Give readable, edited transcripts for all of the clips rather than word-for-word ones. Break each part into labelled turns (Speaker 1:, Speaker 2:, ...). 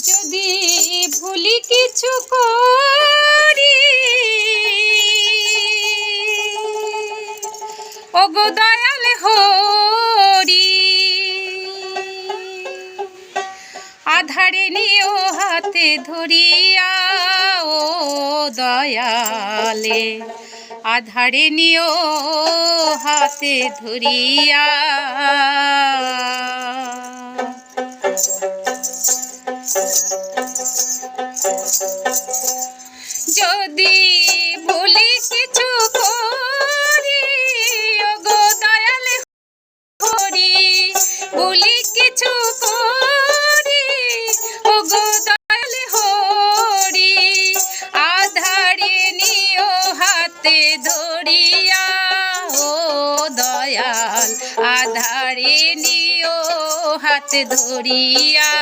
Speaker 1: যদি ভুলি কিছু করি ওগো দয়াল হরি, আধারে নিও হাতে ধরিয়া ও দয়ালে, আধারে নিও হাতে ধরিয়া। যদি ভুলি কিছু করি ওগো দয়াল হরি, ভুলি কিছু করি ওগো দয়াল হরি, আধারে নিও হাতে ধরিয়া ও দয়াল, আধারে নিও হাতে ধরিয়া।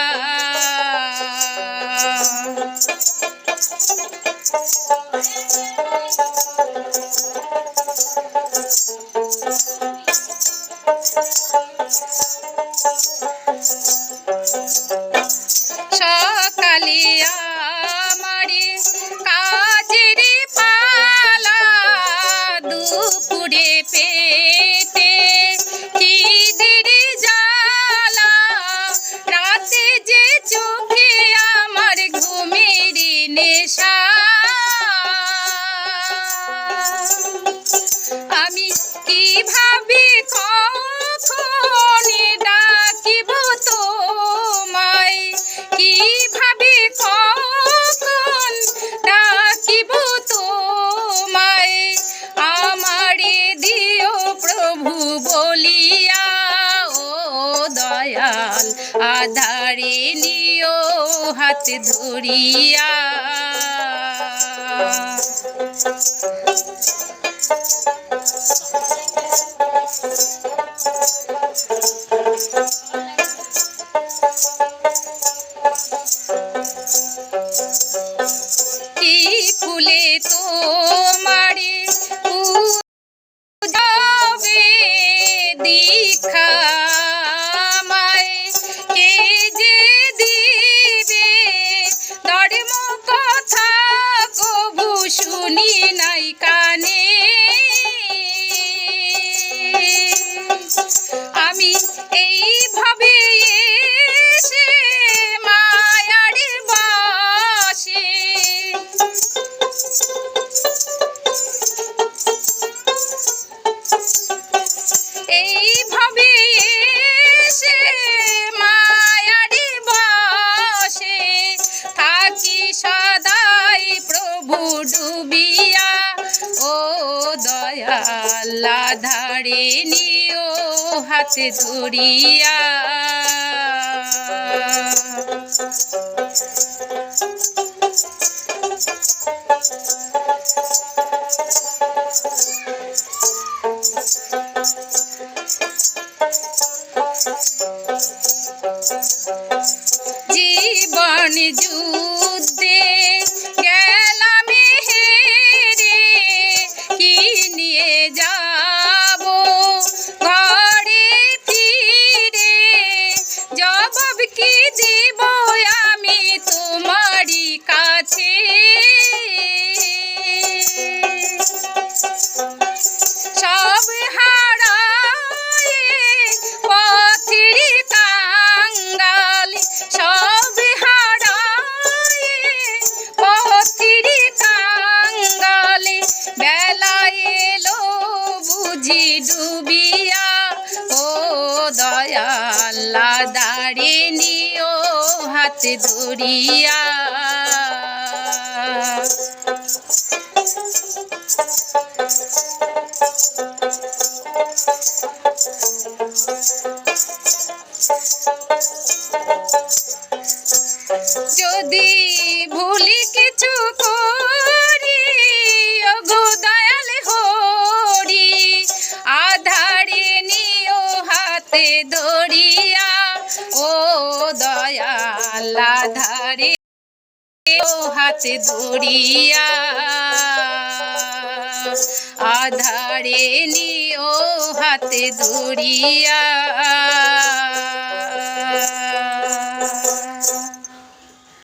Speaker 1: সকালে আমারে কাজের পালা, দুপুরে পেটে খিদের জ্বালা, রাতে যে চোখে আমার ঘুমের নেশা, আমি কিভাবে কখন ডাকিব তোমায়, কিভাবে কখন ডাকিব তোমায়, আমারে দিও প্রভু বলিয়া ও দয়াল, আধারে নিও হাতে ধরিয়া। কি ফুলে তোমারে পূজাবে দীক্ষা, আমায় কে যে দিবে, ধর্ম কথা কবু শুনি নাই কানে, আমি এইভাবে এসে মায়ার বাসে, এইভাবে এসে মায়ার বাসে থাকি সদাই প্রভু ডুবিয়া ও দয়াল, আধারে নিও হাতে ধরিয়া। জীবন যুদ্ধে গেলাম হেরে, কি নিয়ে যাব ঘরে ফিরে, জবাব কি দিব আমি তোমারই কাছে, সব হারায়ে পথের কাঙ্গাল, সব হারায়ে পথের কাঙ্গাল, বেলা এলো বুঝি ডুবিয়া ও দয়াল, আধারে নিও হাতে ধরিয়া। যদি ভুলি কিছু করি ওগো দয়াল হরি, আধারে নিও হাতে ধরিয়া ও দয়াল, আধারে নিও হাতে ধরিয়া, আধারে নিও হাতে ধরিয়া।